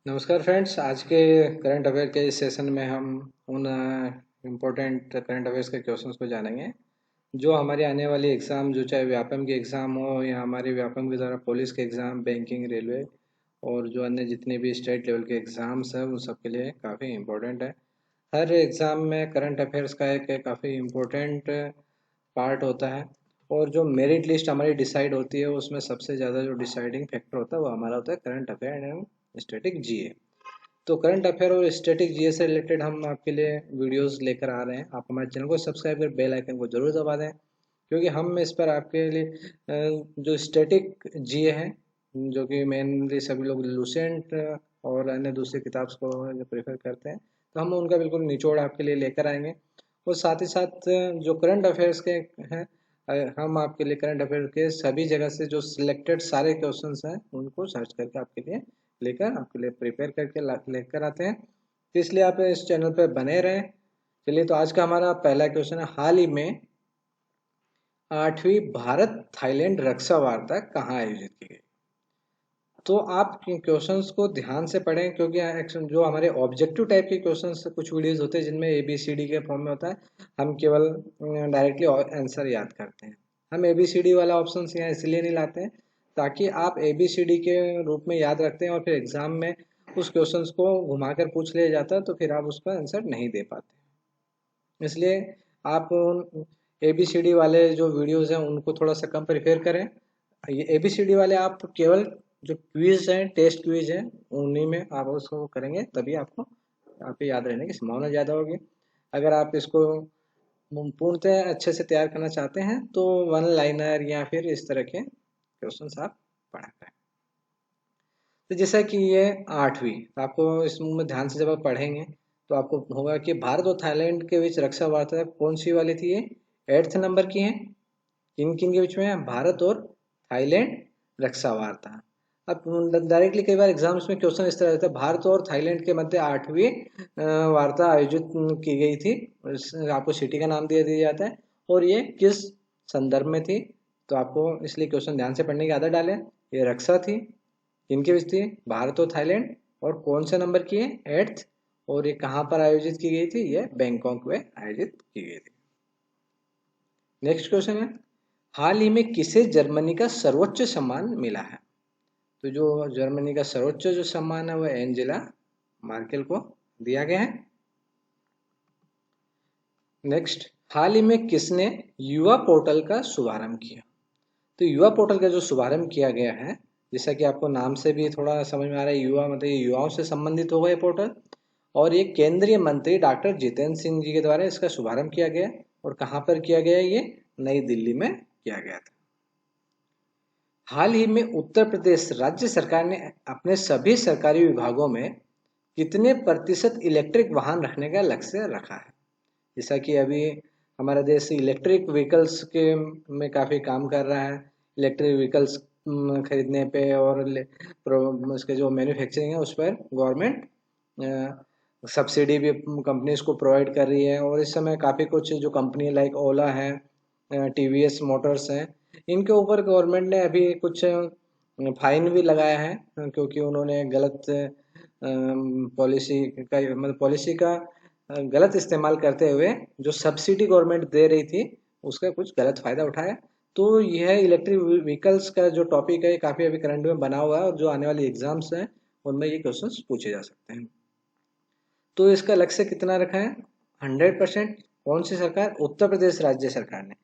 नमस्कार फ्रेंड्स। आज के करंट अफेयर के इस सेशन में हम उन इम्पोर्टेंट करंट अफेयर्स के क्वेश्चंस को जानेंगे जो हमारी आने वाली एग्ज़ाम, जो चाहे व्यापम की एग्ज़ाम हो या हमारे व्यापम के द्वारा पुलिस के एग्ज़ाम, बैंकिंग, रेलवे और जो अन्य जितने भी स्टेट लेवल के एग्ज़ाम्स हैं उन सब के लिए काफ़ी इम्पोर्टेंट है। हर एग्ज़ाम में करंट अफेयर्स का एक काफ़ी इम्पोर्टेंट पार्ट होता है और जो मेरिट लिस्ट हमारी डिसाइड होती है उसमें सबसे ज़्यादा जो डिसाइडिंग फैक्टर होता है वो हमारा होता है करंट अफेयर एंड स्टैटिक जीए। तो करंट अफेयर और स्टैटिक जीए से रिलेटेड हम आपके लिए वीडियोस लेकर आ रहे हैं। आप हमारे चैनल को सब्सक्राइब कर बेल आइकन को जरूर दबा दें, क्योंकि हम इस पर आपके लिए जो स्टैटिक जीए है, जो कि मेनली सभी लोग लूसेंट और अन्य दूसरी किताब को प्रेफर करते हैं, तो हम उनका बिल्कुल निचोड़ आपके लिए लेकर आएंगे। और साथ ही साथ जो करंट अफेयर्स के हैं, हम आपके लिए करंट अफेयर के सभी जगह से जो सिलेक्टेड सारे क्वेश्चंस हैं उनको सर्च करके आपके लिए लेकर आपके लिए प्रिपेयर करके लेकर आते हैं। तो इसलिए आप इस चैनल पर बने रहें। चलिए, तो आज का हमारा पहला क्वेश्चन है, हाल ही में 8वीं भारत थाईलैंड रक्षा वार्ता कहाँ आयोजित की गई? तो आप क्वेश्चंस को ध्यान से पढ़ें, क्योंकि जो हमारे ऑब्जेक्टिव टाइप के क्वेश्चंस कुछ वीडियोस होते हैं जिनमें ABCD के फॉर्म में होता है, हम केवल डायरेक्टली आंसर याद करते हैं। हम ABCD वाला ऑप्शन यहाँ इसलिए नहीं लाते हैं ताकि आप ABCD के रूप में याद रखते हैं और फिर एग्जाम में उस क्वेश्चंस को घुमाकर पूछ लिया जाता है तो फिर आप उसका आंसर नहीं दे पाते। इसलिए आप ABCD वाले जो वीडियोस हैं उनको थोड़ा सा कम प्रिपेयर करें। ये ABCD वाले आप केवल जो क्विज है, टेस्ट क्विज है, उन्हीं में आप उसको करेंगे, तभी आपको याद रहने की संभावना ज़्यादा होगी। अगर आप इसको पूर्णतः अच्छे से तैयार करना चाहते हैं तो वन लाइनर या फिर इस तरह के क्वेश्चंस आप पढ़ा करें। तो जैसा कि ये 8वीं, तो आपको इसमें ध्यान से जब आप पढ़ेंगे तो आपको होगा कि भारत और थाईलैंड के बीच रक्षा वार्ता कौन सी वाली थी? ये 8th नंबर की है। किन किन के बीच में है? भारत और थाईलैंड रक्षा वार्ता। अब डायरेक्टली कई बार एग्जाम्स में क्वेश्चन इस तरह रहता है, भारत और थाईलैंड के मध्य 8वीं वार्ता आयोजित की गई थी। आपको सिटी का नाम दिया जाता है और ये किस संदर्भ में थी। तो आपको इसलिए क्वेश्चन ध्यान से पढ़ने की आदत डालें। ये रक्षा थी, किनके बीच थी? भारत और थाईलैंड। और कौन से नंबर की है? 8th। और ये कहाँ पर आयोजित की गई थी? ये बैंकॉक में आयोजित की गई थी। नेक्स्ट क्वेश्चन है, हाल ही में किसे जर्मनी का सर्वोच्च सम्मान मिला है? तो जो जर्मनी का सर्वोच्च जो सम्मान है वह एंजेला मार्केल को दिया गया है। नेक्स्ट, हाल ही में किसने युवा पोर्टल का शुभारंभ किया? तो युवा पोर्टल का जो शुभारंभ किया गया है, जैसा कि आपको नाम से भी थोड़ा समझ में आ रहा है, युवा मतलब ये युवाओं से संबंधित होगा ये पोर्टल। और ये केंद्रीय मंत्री डॉक्टर जितेंद्र सिंह जी के द्वारा इसका शुभारंभ किया गया। और कहाँ पर किया गया? ये नई दिल्ली में किया गया था। हाल ही में उत्तर प्रदेश राज्य सरकार ने अपने सभी सरकारी विभागों में कितने प्रतिशत इलेक्ट्रिक वाहन रखने का लक्ष्य रखा है? जैसा कि अभी हमारा देश इलेक्ट्रिक व्हीकल्स के में काफ़ी काम कर रहा है। इलेक्ट्रिक व्हीकल्स खरीदने पे और उसके जो मैन्युफैक्चरिंग है उस पर गवर्नमेंट सब्सिडी भी कंपनीज को प्रोवाइड कर रही है। और इस समय काफ़ी कुछ जो कंपनी लाइक ओला है, TVS मोटर्स हैं, इनके ऊपर गवर्नमेंट ने अभी कुछ फाइन भी लगाया है, क्योंकि उन्होंने गलत पॉलिसी का मतलब पॉलिसी का गलत इस्तेमाल करते हुए जो सब्सिडी गवर्नमेंट दे रही थी उसका कुछ गलत फ़ायदा उठाया। तो यह इलेक्ट्रिक व्हीकल्स का जो टॉपिक है काफ़ी अभी करंट में बना हुआ है और जो आने वाली एग्जाम्स हैं उनमें ये क्वेश्चंस पूछे जा सकते हैं। तो इसका लक्ष्य कितना रखा है? 100%। कौन सी सरकार? उत्तर प्रदेश राज्य सरकार ने।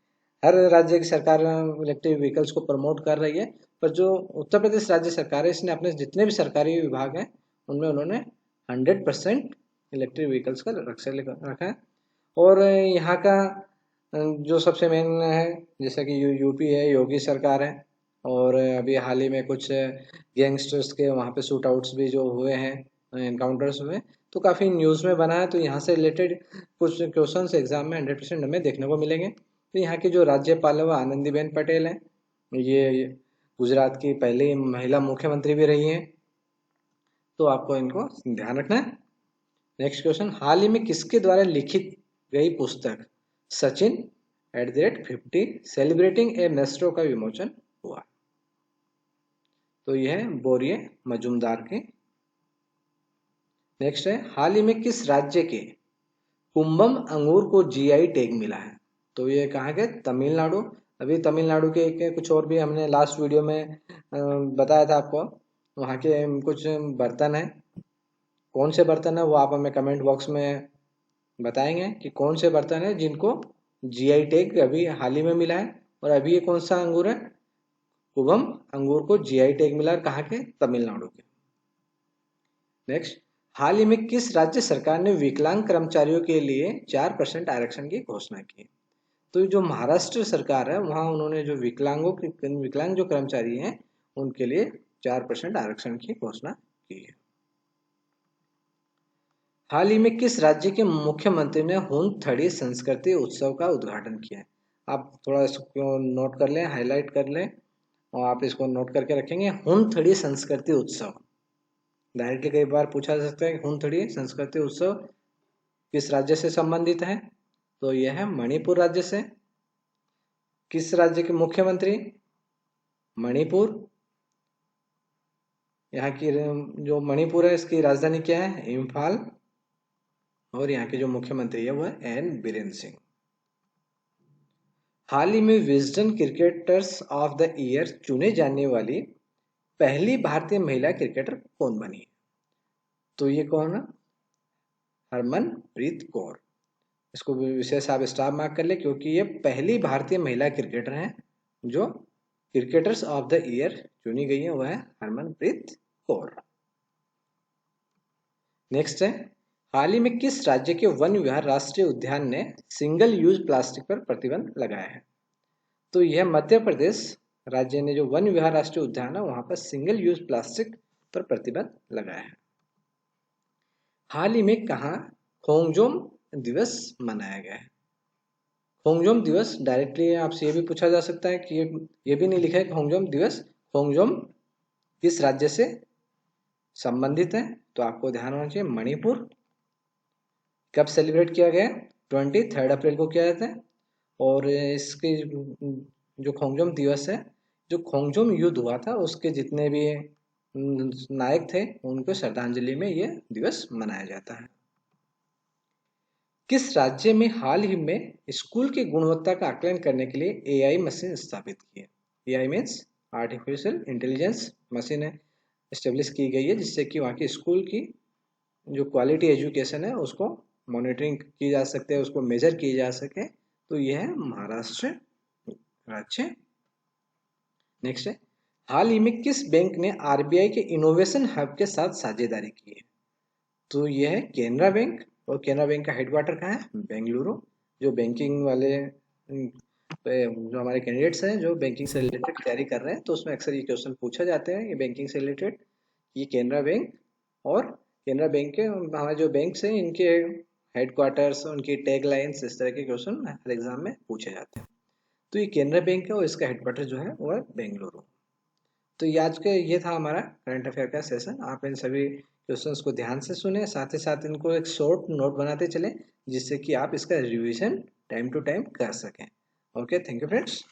हर राज्य की सरकार इलेक्ट्रिक व्हीकल्स को प्रमोट कर रही है, पर जो उत्तर प्रदेश राज्य सरकार है इसने अपने जितने भी सरकारी विभाग हैं उनमें उन्होंने 100% इलेक्ट्रिक व्हीकल्स का लक्ष्य रखा है। और यहाँ का जो सबसे मेन है, जैसा कि यूपी है, योगी सरकार है। और अभी हाल ही में कुछ गैंगस्टर्स के वहाँ पे शूट आउट्स भी जो हुए हैं, एनकाउंटर्स हुए, तो काफ़ी न्यूज़ में बना है। तो यहाँ से रिलेटेड कुछ क्वेश्चंस एग्जाम में 100% हमें देखने को मिलेंगे। तो यहाँ की जो राज्यपाल है वो आनंदीबेन पटेल हैं। ये गुजरात की पहली महिला मुख्यमंत्री भी रही हैं। तो आपको इनको ध्यान रखना है। नेक्स्ट क्वेश्चन, हाल ही में किसके द्वारा लिखित गई पुस्तक सचिन @50 सेलिब्रेटिंग ए मेस्ट्रो का विमोचन हुआ? तो यह है बोरिये मजूमदार की नेक्स्ट है, हाल ही में किस राज्य के कुंभम अंगूर को जीआई टैग मिला है? तो ये कहाँ के? तमिलनाडु। अभी तमिलनाडु के कुछ और भी हमने लास्ट वीडियो में बताया था आपको। वहाँ के कुछ बर्तन है, कौन से बर्तन है वो आप हमें कमेंट बॉक्स में बताएंगे कि कौन से बर्तन है जिनको जीआई टैग अभी हाल ही में मिला है। और अभी ये कौन सा अंगूर है? कुंभम अंगूर को जीआई टैग मिला है, कहाँ के? तमिलनाडु के। नेक्स्ट, हाल ही में किस राज्य सरकार ने विकलांग कर्मचारियों के लिए 4% आरक्षण की घोषणा की? तो जो महाराष्ट्र सरकार है वहां उन्होंने जो विकलांग जो कर्मचारी हैं उनके लिए 4% आरक्षण की घोषणा की है। हाल ही में किस राज्य के मुख्यमंत्री ने हुनथड़ी संस्कृति उत्सव का उद्घाटन किया है? आप थोड़ा इसको नोट कर लें, हाईलाइट कर लें और आप इसको नोट करके रखेंगे। हुनथड़ी संस्कृति उत्सव डायरेक्टली कई बार पूछा जा सकता है कि हुनथड़ी संस्कृति उत्सव किस राज्य से संबंधित है? तो यह है मणिपुर राज्य से। किस राज्य के मुख्यमंत्री? मणिपुर। यहाँ की जो मणिपुर है इसकी राजधानी क्या है? इम्फाल। और यहाँ के जो मुख्यमंत्री है वो है एन बीरेन सिंह। हाल ही में Wisden cricketers of the year चुने जाने वाली पहली भारतीय महिला क्रिकेटर कौन बनी? तो ये कौन है? हरमनप्रीत कौर। इसको विशेष आप स्टार मार्क कर ले क्योंकि ये पहली भारतीय महिला क्रिकेटर हैं जो क्रिकेटर्स ऑफ द ईयर चुनी गई है, वह है हरमनप्रीत कौर। नेक्स्ट है, हाल ही में किस राज्य के वन विहार राष्ट्रीय उद्यान ने सिंगल यूज प्लास्टिक पर प्रतिबंध लगाया है? तो यह मध्य प्रदेश राज्य ने जो वन विहार राष्ट्रीय उद्यान है वहां पर सिंगल यूज प्लास्टिक पर प्रतिबंध लगाया है। हाल ही में कहाँ खोंगजोम दिवस मनाया गया है? खोंगजोम दिवस डायरेक्टली आपसे ये भी पूछा जा सकता है कि ये भी नहीं लिखा है खोंगजोम दिवस। खोंगजोम किस राज्य से संबंधित है? तो आपको ध्यान होना चाहिए मणिपुर। कब सेलिब्रेट किया गया? 23 अप्रैल को किया जाता है। और इसके जो खोंगजोम दिवस है, जो खोंगजोम युद्ध हुआ था उसके जितने भी नायक थे उनको श्रद्धांजलि में यह दिवस मनाया जाता है। किस राज्य में हाल ही में स्कूल की गुणवत्ता का आकलन करने के लिए एआई मशीन स्थापित की है? AI means artificial intelligence machine establish की गई है जिससे कि वहाँ की स्कूल की जो क्वालिटी एजुकेशन है उसको मॉनिटरिंग की जा सकते हैं, उसको मेजर किए जा सके। तो यह है महाराष्ट्र राज्य। नेक्स्ट है, हाल ही में किस बैंक ने आरबीआई के इनोवेशन हब के साथ साझेदारी की है? तो यह है केनरा बैंक। और केनरा बैंक का हेडक्वार्टर कहाँ है? बेंगलुरु। जो बैंकिंग वाले जो हमारे कैंडिडेट्स हैं जो बैंकिंग से रिलेटेड तैयारी कर रहे हैं तो उसमें अक्सर ये क्वेश्चन पूछा जाते हैं ये बैंकिंग से रिलेटेड। ये केनरा बैंक और केनरा बैंक के हमारे जो बैंक्स हैं इनके हेडक्वार्टर्स, उनकी टैग लाइन्स, इस तरह के क्वेश्चन हर एग्जाम में पूछे जाते हैं। तो ये केनरा बैंक है और इसका हेडक्वार्टर जो है वो है बेंगलुरु। तो ये आज का ये था हमारा करंट अफेयर का सेशन। आप इन सभी क्वेश्चंस को ध्यान से सुने, साथ ही साथ इनको एक शॉर्ट नोट बनाते चले जिससे कि आप इसका रिवीजन टाइम टू टाइम कर सकें। Okay, thank you friends.